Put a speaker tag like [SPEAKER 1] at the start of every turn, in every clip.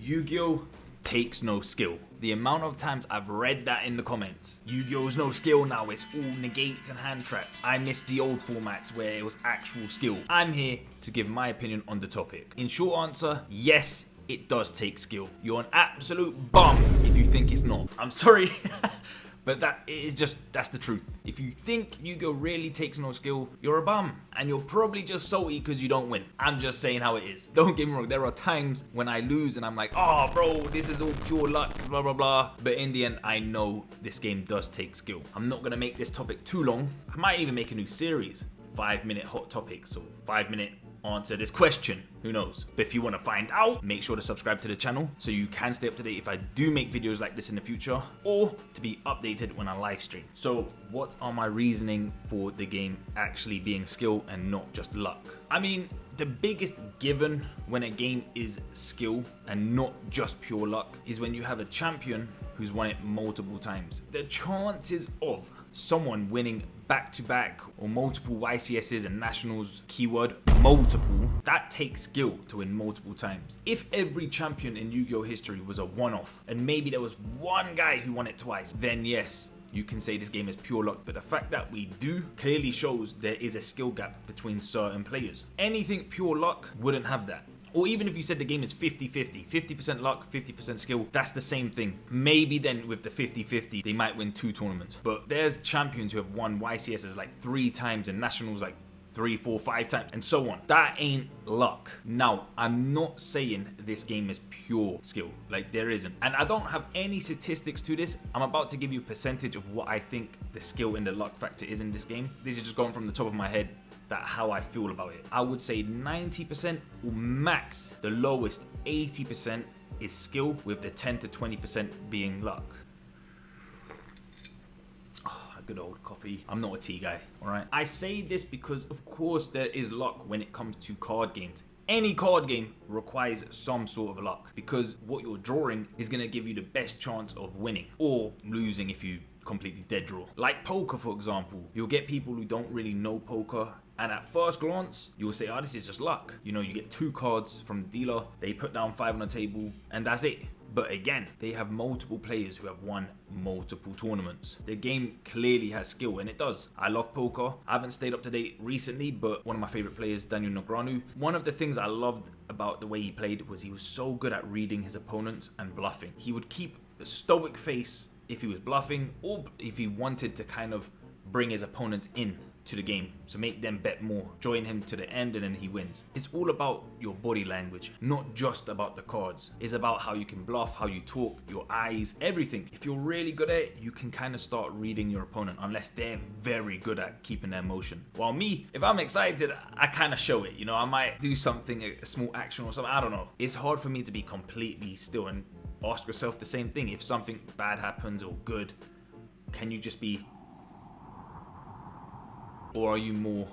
[SPEAKER 1] Yugioh takes no skill. The amount of times I've read that in the comments. Yu-Gi-Oh's no skill now, it's all negates and hand traps. I miss the old formats where it was actual skill. I'm here to give my opinion on the topic. In short answer, yes, it does take skill. You're an absolute bum if you think it's not. I'm sorry. But that's the truth. If you think Yugioh really takes no skill, you're a bum. And you're probably just salty because you don't win. I'm just saying how it is. Don't get me wrong, there are times when I lose and I'm like, oh bro, this is all pure luck, blah blah blah. But in the end, I know this game does take skill. I'm not gonna make this topic too long. I might even make a new series, 5-minute hot topics or 5-minute answer this question, who knows. But if you want to find out, make sure to subscribe to the channel so you can stay up to date if I do make videos like this in the future, or to be updated when I live stream. So what are my reasoning for the game actually being skill and not just luck? I mean, the biggest given when a game is skill and not just pure luck is when you have a champion who's won it multiple times. The chances of someone winning back-to-back or multiple YCSs and nationals, keyword multiple, that takes skill to win multiple times. If every champion in Yu-Gi-Oh history was a one-off and maybe there was one guy who won it twice, then yes, you can say this game is pure luck. But the fact that we do clearly shows there is a skill gap between certain players. Anything pure luck wouldn't have that. Or even if you said the game is 50-50, 50% luck, 50% skill, that's the same thing. Maybe then with the 50-50, they might win 2 tournaments. But there's champions who have won YCSs like 3 times and nationals like 3, 4, 5 times and so on. That ain't luck. Now, I'm not saying this game is pure skill, like there isn't. And I don't have any statistics to this. I'm about to give you a percentage of what I think the skill and the luck factor is in this game. This is just going from the top of my head. That how I feel about it. I would say 90% or max, the lowest 80% is skill, with the 10 to 20% being luck. Oh, a good old coffee. I'm not a tea guy, alright? I say this because of course there is luck when it comes to card games. Any card game requires some sort of luck because what you're drawing is going to give you the best chance of winning or losing if you completely dead draw. Like poker, for example, you'll get people who don't really know poker, and at first glance you'll say, oh, this is just luck. You know, you get 2 cards from the dealer, they put down 5 on the table and that's it. But again, they have multiple players who have won multiple tournaments. The game clearly has skill, and it does. I love poker. I haven't stayed up to date recently, but one of my favorite players, Daniel Negreanu, one of the things I loved about the way he played was he was so good at reading his opponents and bluffing. He would keep a stoic face if he was bluffing or if he wanted to kind of bring his opponent in to the game, so make them bet more, join him to the end, and then he wins. It's all about your body language, not just about the cards. It's about how you can bluff, how you talk, your eyes, everything. If you're really good at it, you can kind of start reading your opponent, unless they're very good at keeping their motion. While me, if I'm excited, I kind of show it. You know, I might do something, a small action or something, I don't know. It's hard for me to be completely still and ask yourself the same thing. If something bad happens or good, can you just be, or are you more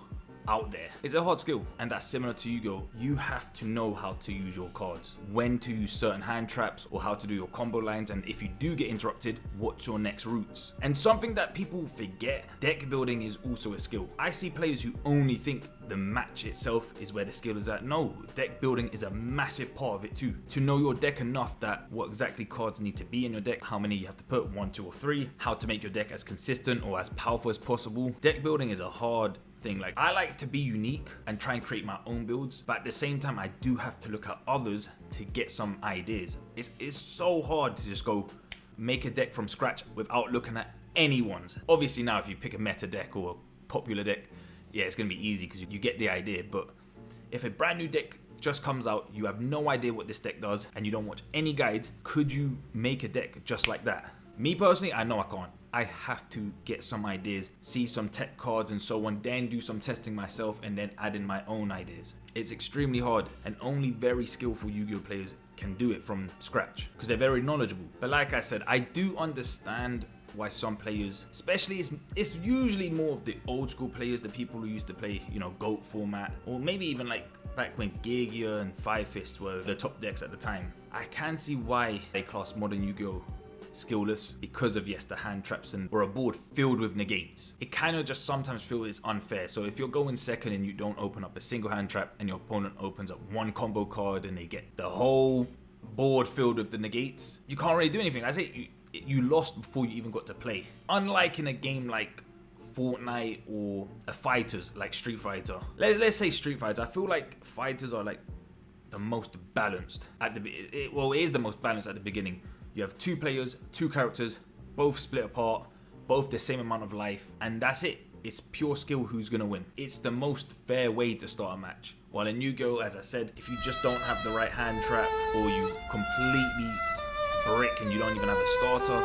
[SPEAKER 1] out there? It's a hard skill, and that's similar to Yugioh. You have to know how to use your cards, when to use certain hand traps, or how to do your combo lines, and if you do get interrupted, what's your next routes. And something that people forget, deck building is also a skill. I see players who only think the match itself is where the skill is at. No, deck building is a massive part of it too. To know your deck enough that what exactly cards need to be in your deck, how many you have to put, 1, 2, or 3, how to make your deck as consistent or as powerful as possible. Deck building is a hard thing. Like, I like to be unique and try and create my own builds, but at the same time I do have to look at others to get some ideas. It's so hard to just go make a deck from scratch without looking at anyone's. Obviously now if you pick a meta deck or a popular deck, yeah, it's gonna be easy because you get the idea. But if a brand new deck just comes out, you have no idea what this deck does, and you don't watch any guides, could you make a deck just like that? Me personally, I know I can't. I have to get some ideas, see some tech cards and so on, then do some testing myself and then add in my own ideas. It's extremely hard, and only very skillful Yu-Gi-Oh players can do it from scratch because they're very knowledgeable. But like I said, I do understand why some players, especially it's usually more of the old school players, the people who used to play, you know, GOAT format, or maybe even like back when Yugioh and Five Fists were the top decks at the time. I can see why they class modern Yu-Gi-Oh skillless because of, yes, the hand traps or a board filled with negates. It kind of just sometimes feels it's unfair. So if you're going second and you don't open up a single hand trap and your opponent opens up 1 combo card and they get the whole board filled with the negates, you can't really do anything. I say you lost before you even got to play. Unlike in a game like Fortnite or a fighters like Street Fighter. Let's say Street Fighter. I feel like fighters are like the most balanced at the well, it is the most balanced at the beginning. You have 2 players, 2 characters, both split apart, both the same amount of life, and that's it. It's pure skill who's gonna win. It's the most fair way to start a match. While in Yugioh, as I said, if you just don't have the right hand trap or you completely brick and you don't even have a starter,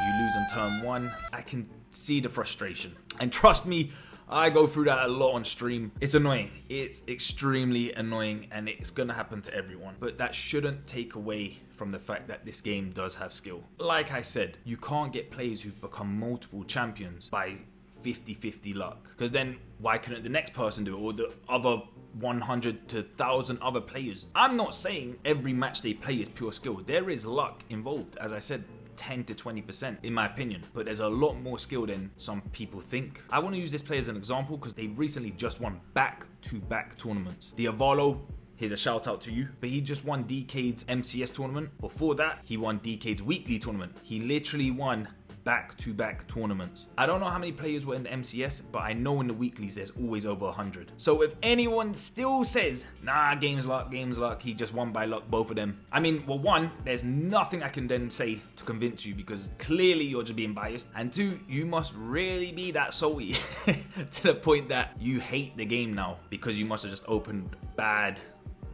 [SPEAKER 1] you lose on turn 1. I can see the frustration. And trust me, I go through that a lot on stream. It's annoying. It's extremely annoying and it's gonna happen to everyone. But that shouldn't take away from the fact that this game does have skill. Like I said, you can't get players who've become multiple champions by 50-50 luck. Because then why couldn't the next person do it, or the other 100 to 1,000 other players? I'm not saying every match they play is pure skill. There is luck involved, as I said, 10 to 20% in my opinion, but there's a lot more skill than some people think. I want to use this player as an example because they recently just won back-to-back tournaments. Diavolo, here's a shout out to you, but he just won Decade's MCS tournament. Before that, he won Decade's weekly tournament. He literally won back-to-back tournaments. I don't know how many players were in the MCS, but I know in the weeklies there's always over 100. So if anyone still says, nah, game's luck, he just won by luck, both of them. I mean, well, 1, there's nothing I can then say to convince you because clearly you're just being biased. And 2, you must really be that salty to the point that you hate the game now because you must have just opened bad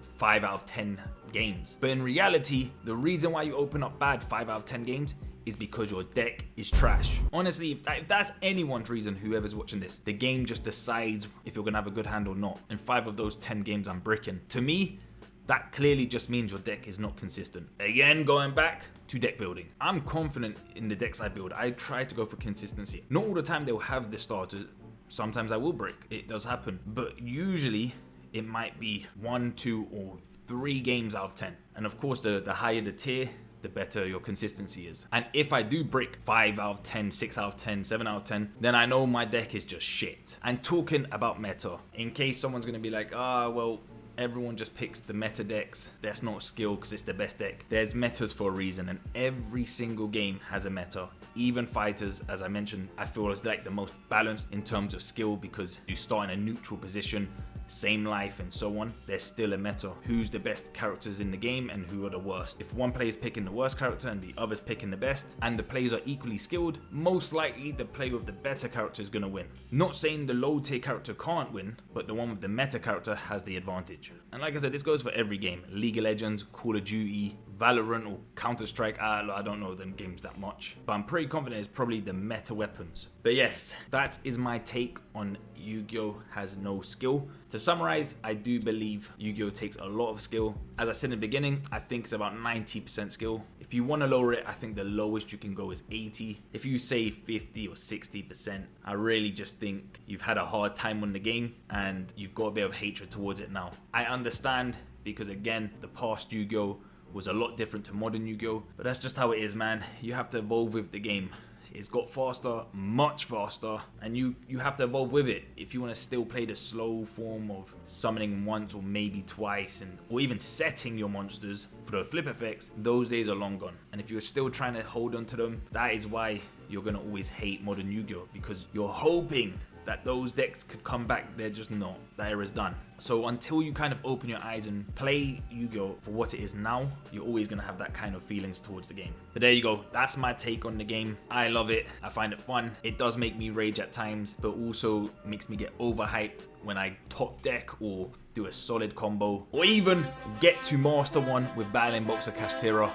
[SPEAKER 1] 5 out of 10 games. But in reality, the reason why you open up bad 5 out of 10 games is because your deck is trash. Honestly, if that's anyone's reason, whoever's watching this, the game just decides if you're gonna have a good hand or not. In 5 of those 10 games I'm bricking. To me, that clearly just means your deck is not consistent. Again, going back to deck building. I'm confident in the decks I build. I try to go for consistency. Not all the time they'll have the starters. Sometimes I will brick. It does happen. But usually, it might be 1, 2, or 3 games out of 10. And of course, the higher the tier, the better your consistency is. And if I do brick 5 out of 10, 6 out of 10, 7 out of 10, then I know my deck is just shit. And talking about meta, in case someone's gonna be like, well, everyone just picks the meta decks, that's not skill because it's the best deck. There's metas for a reason, and every single game has a meta. Even fighters, as I mentioned, I feel is like the most balanced in terms of skill because you start in a neutral position, same life and so on. There's still a meta. Who's the best characters in the game and who are the worst? If one player is picking the worst character and the other's picking the best, and the players are equally skilled, most likely the player with the better character is gonna win. Not saying the low tier character can't win, but the one with the meta character has the advantage. And like I said, this goes for every game. League of Legends, Call of Duty, Valorant or Counter-Strike. I don't know them games that much, but I'm pretty confident it's probably the meta weapons. But yes, that is my take on Yugioh has no skill. To summarize, I do believe Yugioh takes a lot of skill. As I said in the beginning, I think it's about 90% skill. If you want to lower it, I think the lowest you can go is 80. If you say 50 or 60%, I really just think you've had a hard time on the game and you've got a bit of hatred towards it now. I understand because again, the past Yugioh was a lot different to modern Yugioh, but that's just how it is, man. You have to evolve with the game. It's got faster, much faster, and you have to evolve with it. If you want to still play the slow form of summoning once or maybe twice, or even setting your monsters for the flip effects, those days are long gone. And if you're still trying to hold on to them, that is why you're going to always hate modern Yu-Gi-Oh! Because you're hoping that those decks could come back. They're just not. That era is done. So until you kind of open your eyes and play Yu-Gi-Oh! For what it is now, you're always going to have that kind of feelings towards the game. But there you go. That's my take on the game. I love it. I find it fun. It does make me rage at times, but also makes me get overhyped when I top deck or do a solid combo, or even get to Master 1 with battling Boxer Kashtira.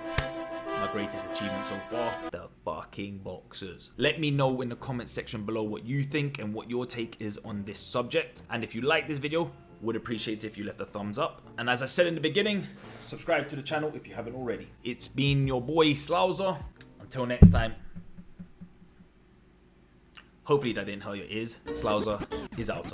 [SPEAKER 1] My greatest achievement so far, the fucking boxers. Let me know in the comment section below what you think and what your take is on this subject. And if you like this video, would appreciate it if you left a thumbs up. And as I said in the beginning, subscribe to the channel if you haven't already. It's been your boy Slouser. Until next time. Hopefully that didn't hurt your ears. Slouser is out.